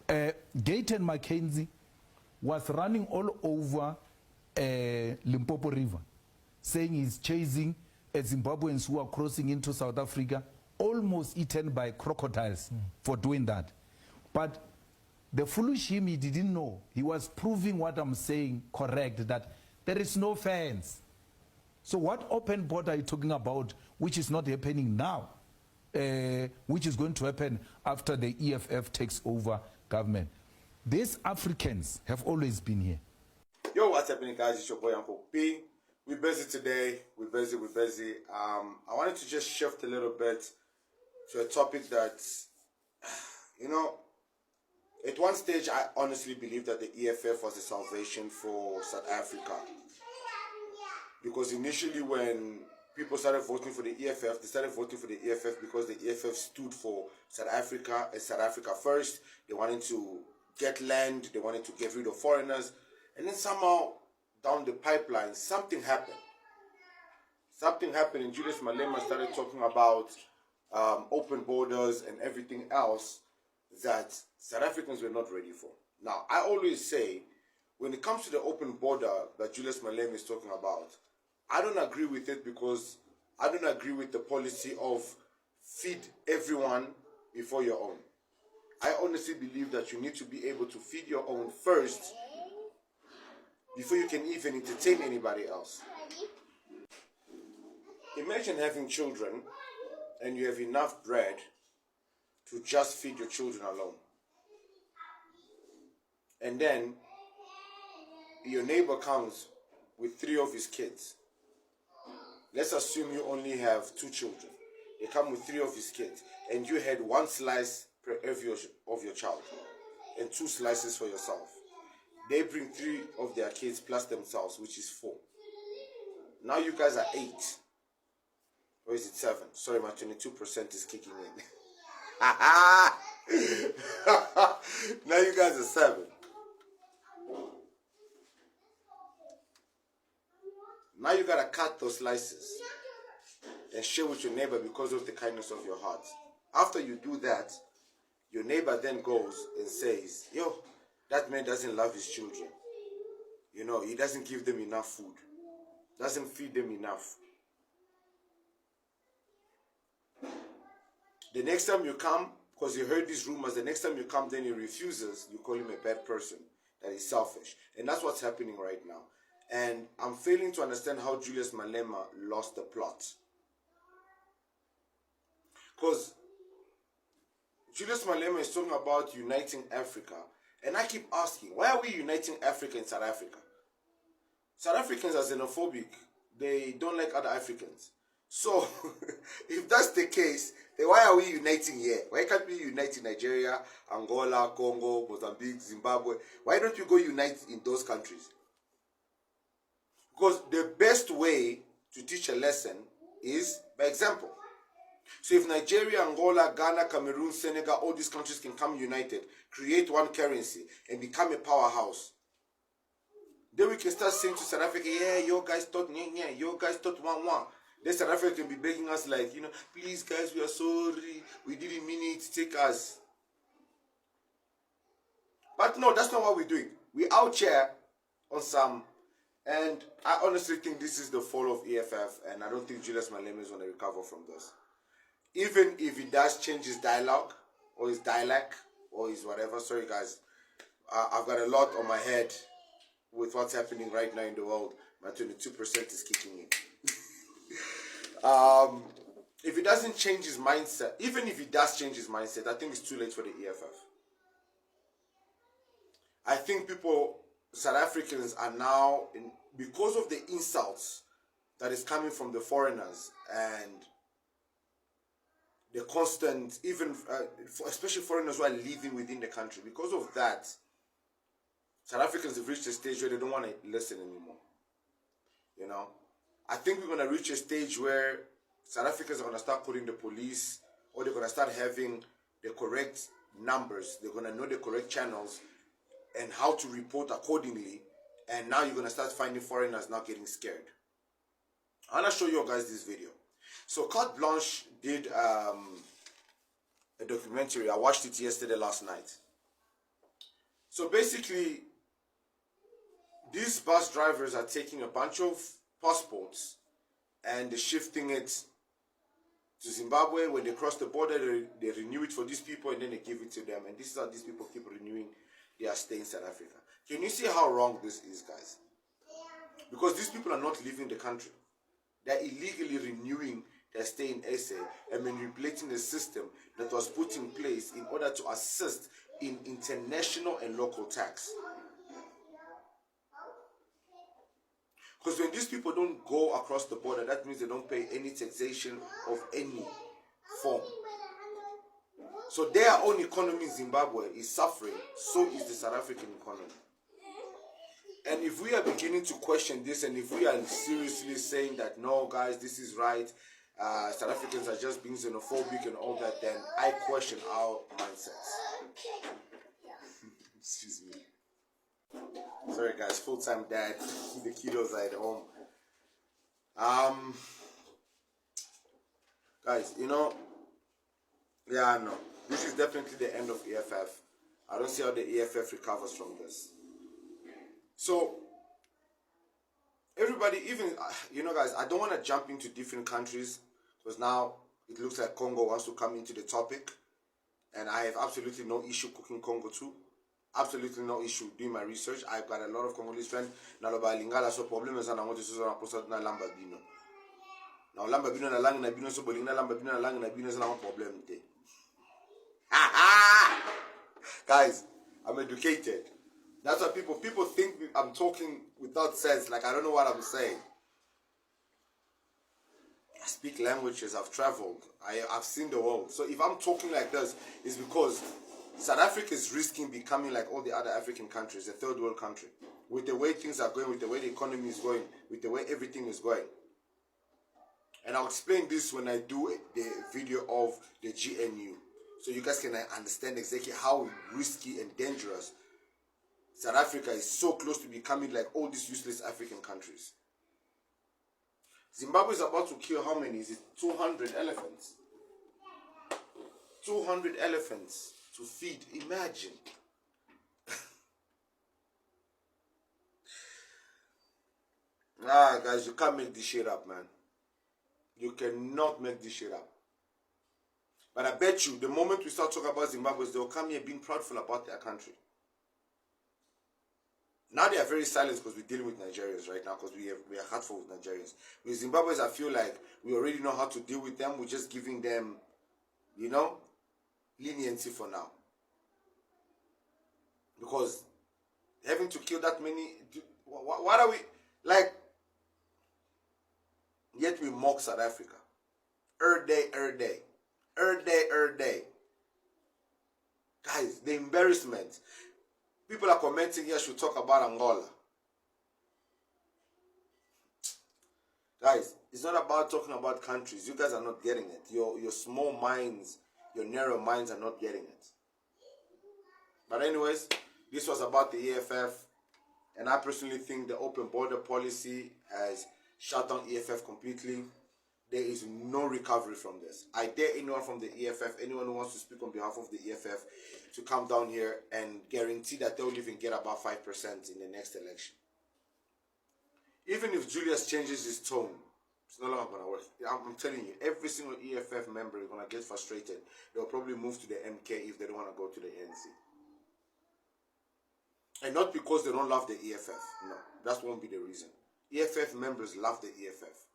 Gayton Mackenzie was running all over Limpopo River, saying he's chasing Zimbabweans who are crossing into South Africa, almost eaten by crocodiles for doing that. But the foolish him, he didn't know. He was proving what I'm saying correct, that there is no fence. So what open border are you talking about, which is not happening now, which is going to happen after the EFF takes over government? These Africans have always been here. Yo, what's happening, guys? It's your boy Uncle P. We're busy today. We're busy. I wanted to just shift a little bit to a topic that, you know, at one stage I honestly believed that the EFF was the salvation for South Africa. Because initially when people started voting for the EFF, they started voting for the EFF because the EFF stood for South Africa and South Africa first. They wanted to get land, they wanted to get rid of foreigners. And then somehow, down the pipeline, something happened. Something happened, and Julius Malema started talking about open borders and everything else that South Africans were not ready for. Now, I always say, when it comes to the open border that Julius Malema is talking about, I don't agree with it because I don't agree with the policy of feed everyone before your own. I honestly believe that you need to be able to feed your own first before you can even entertain anybody else. Imagine having children and you have enough bread to just feed your children alone. And then your neighbor comes with 3 of his kids. Let's assume you only have 2 children. They come with 3 of his kids and you had 1 slice per every of your child and 2 slices for yourself. They bring 3 of their kids plus themselves, which is 4. Now you guys are 8. Or is it 7? Sorry, my 22% is kicking in. Now you guys are 7. Now you gotta cut those slices and share with your neighbor because of the kindness of your heart. After you do that, your neighbor then goes and says, yo, that man doesn't love his children. You know, he doesn't give them enough food. Doesn't feed them enough. The next time you come, because you heard these rumors, the next time you come, then he refuses, you call him a bad person, that is selfish. And that's what's happening right now. And I'm failing to understand how Julius Malema lost the plot. Because Julius Malema is talking about uniting Africa. And I keep asking, why are we uniting Africa and South Africa? South Africans are xenophobic. They don't like other Africans. So, if that's the case, then why are we uniting here? Why can't we unite in Nigeria, Angola, Congo, Mozambique, Zimbabwe? Why don't you go unite in those countries? Because the best way to teach a lesson is by example. So if Nigeria, Angola, Ghana, Cameroon, Senegal, all these countries can come united, create one currency, and become a powerhouse, then we can start saying to South Africa, yeah, your guys thought, yeah, your guys thought 1-1. Then South Africa can be begging us like, you know, please guys, we are sorry, we didn't mean it, take us. But no, that's not what we're doing. We out here on some, and I honestly think this is the fall of EFF, and I don't think Julius Malema is going to recover from this. Even if he does change his dialogue, or his dialect, or his whatever. Sorry guys, I've got a lot on my head with what's happening right now in the world. My 22% is kicking in. If he doesn't change his mindset, even if he does change his mindset, I think it's too late for the EFF. I think South Africans are now, because of the insults that is coming from the foreigners and the constant, even especially foreigners who are living within the country, because of that, South Africans have reached a stage where they don't want to listen anymore. You know, I think we're going to reach a stage where South Africans are going to start putting the police, or they're going to start having the correct numbers. They're going to know the correct channels and how to report accordingly. And now you're going to start finding foreigners not getting scared. I want to show you guys this video. So Carte Blanche did a documentary. I watched it last night. So basically, these bus drivers are taking a bunch of passports and they're shifting it to Zimbabwe. When they cross the border, they renew it for these people and then they give it to them. And this is how these people keep renewing their stay in South Africa. Can you see how wrong this is, guys? Because these people are not leaving the country. They're illegally renewing their stay in SA and manipulating the system that was put in place in order to assist in international and local tax. Because when these people don't go across the border, that means they don't pay any taxation of any form. So their own economy in Zimbabwe is suffering, so is the South African economy. And if we are beginning to question this, and if we are seriously saying that, no, guys, this is right, South Africans are just being xenophobic and all that, then I question our mindsets. Excuse me. Sorry, guys, full-time dad. The kiddos are at home. Guys, you know, yeah, no. This is definitely the end of EFF. I don't see how the EFF recovers from this. So, everybody, even, you know, guys, I don't want to jump into different countries because now it looks like Congo wants to come into the topic. And I have absolutely no issue cooking Congo too. Absolutely no issue doing my research. I've got a lot of Congolese friends. Naloba lingala so problem is na ngoto so na posa na lamba bino. Now lamba bino na lang na bino so bolinga lamba bino na lang na bino so na problem te. Guys, I'm educated. That's what people think I'm talking without sense. Like I don't know what I'm saying. I speak languages. I've traveled. I've seen the world. So if I'm talking like this, it's because South Africa is risking becoming like all the other African countries, a third world country. With the way things are going, with the way the economy is going, with the way everything is going. And I'll explain this when I do the video of the GNU. So you guys can understand exactly how risky and dangerous South Africa is, so close to becoming like all these useless African countries. Zimbabwe is about to kill how many? Is it 200 elephants? 200 elephants to feed. Imagine. Guys, you can't make this shit up, man. You cannot make this shit up. But I bet you, the moment we start talking about Zimbabweans, they'll come here being proudful about their country. Now they are very silent because we're dealing with Nigerians right now, because we are heartful with Nigerians. With Zimbabweans, I feel like we already know how to deal with them. We're just giving them, you know, leniency for now. Because having to kill that many, what are we, like, yet we mock South Africa. Day. Guys, the embarrassment. People are commenting here, should talk about Angola. Guys, it's not about talking about countries. You guys are not getting it. Your small minds, your narrow minds are not getting it. But anyways, this was about the EFF. And I personally think the open border policy has shut down EFF completely. There is no recovery from this. I dare anyone from the EFF, anyone who wants to speak on behalf of the EFF, to come down here and guarantee that they'll even get about 5% in the next election. Even if Julius changes his tone, it's no longer going to work. I'm telling you, every single EFF member is going to get frustrated. They'll probably move to the MK if they don't want to go to the ANC. And not because they don't love the EFF. No, that won't be the reason. EFF members love the EFF.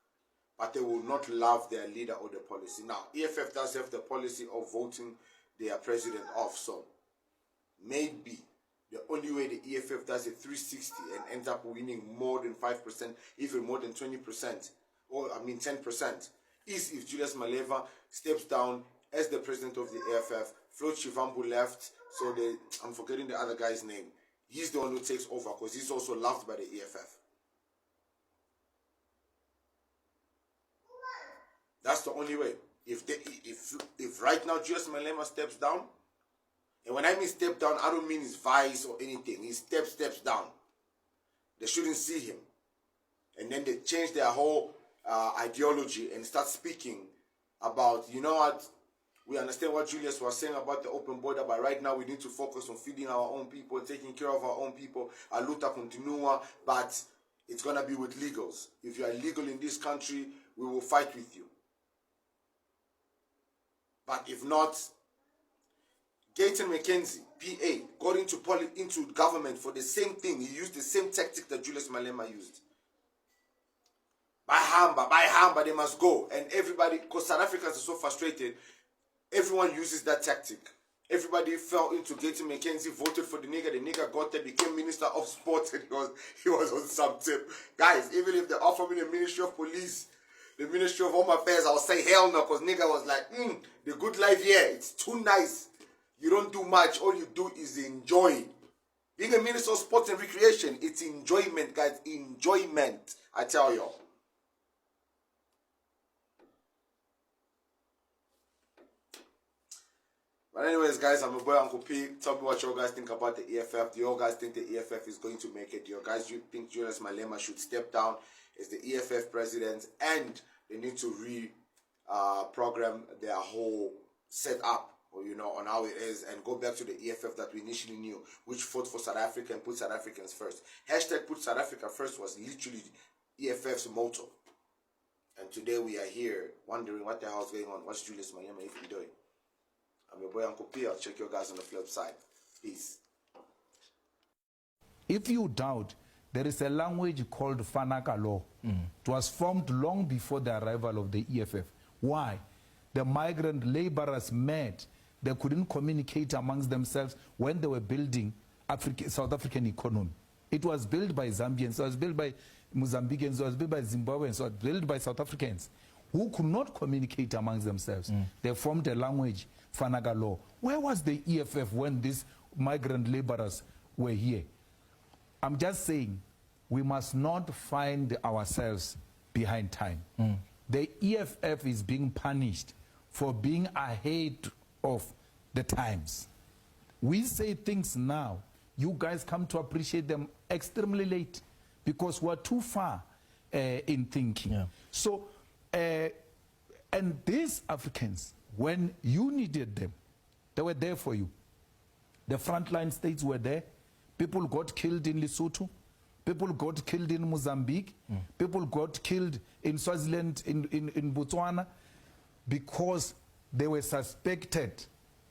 But they will not love their leader or the policy. Now, EFF does have the policy of voting their president off. So, maybe the only way the EFF does a 360 and ends up winning more than 5%, even more than 20%, or 10%, is if Julius Malema steps down as the president of the EFF. Flo Chivambu left, so I'm forgetting the other guy's name. He's the one who takes over because he's also loved by the EFF. That's the only way. If right now Julius Malema steps down, and when I mean step down, I don't mean his vice or anything. He steps down. They shouldn't see him. And then they change their whole ideology and start speaking about, you know what, We understand what Julius was saying about the open border, but right now we need to focus on feeding our own people, taking care of our own people. A luta continua, but it's going to be with legals. If you are illegal in this country, we will fight with you. But if not, Gayton McKenzie, PA, got into government for the same thing. He used the same tactic that Julius Malema used. By Hamba, they must go. And everybody, because South Africans are so frustrated, everyone uses that tactic. Everybody fell into Gayton McKenzie, voted for the nigga got there, became Minister of Sports, and he was on some tip. Guys, even if they offer me the Ministry of Police, the Ministry of Home Affairs, I'll say hell no, because nigga was like, the good life here, it's too nice. You don't do much, all you do is enjoy. Being a Minister of Sports and Recreation, it's enjoyment, guys, enjoyment, I tell y'all. But anyways, guys, I'm your boy Uncle P. Tell me what you guys think about the EFF. Do you guys think the EFF is going to make it? Do you guys think Julius Malema should step down as the EFF president, and they need to reprogram their whole setup, or, you know, on how it is, and go back to the EFF that we initially knew, which fought for South Africa and put South Africans first. Hashtag put South Africa first was literally EFF's motto. And today we are here wondering what the hell is going on. What's Julius Malema even doing? I'm your boy Uncle P. I'll check you guys on the flip side. Peace. If you doubt, there is a language called Fanaka law. It was formed long before the arrival of the EFF. Why? The migrant laborers met. They couldn't communicate amongst themselves when they were building South African economy. It was built by Zambians, it was built by Mozambicans, it was built by Zimbabweans, it was built by South Africans who could not communicate amongst themselves. They formed a language, Fanaga law. Where was the EFF when these migrant laborers were here? I'm just saying, we must not find ourselves behind time. The EFF is being punished for being ahead of the times. We say things now, you guys come to appreciate them extremely late because we're too far in thinking. So, and these Africans, when you needed them, they were there for you. The frontline states were there. People got killed in Lesotho. People got killed in Mozambique. People got killed in Swaziland, in Botswana, because they were suspected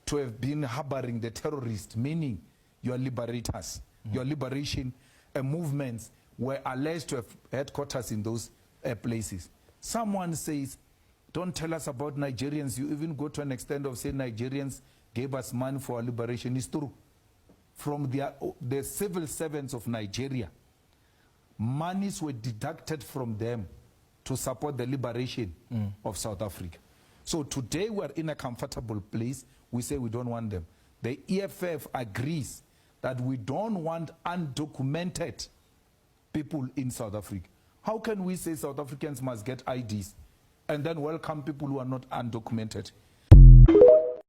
to have been harboring the terrorists, meaning your liberators, your liberation movements were alleged to have headquarters in those places. Someone says, don't tell us about Nigerians. You even go to an extent of saying Nigerians gave us money for our liberation. It's true. From the civil servants of Nigeria, monies were deducted from them to support the liberation of South Africa. So today we're in a comfortable place. We say we don't want them. The EFF agrees that we don't want undocumented people in South Africa. How can we say South Africans must get IDs and then welcome people who are not undocumented?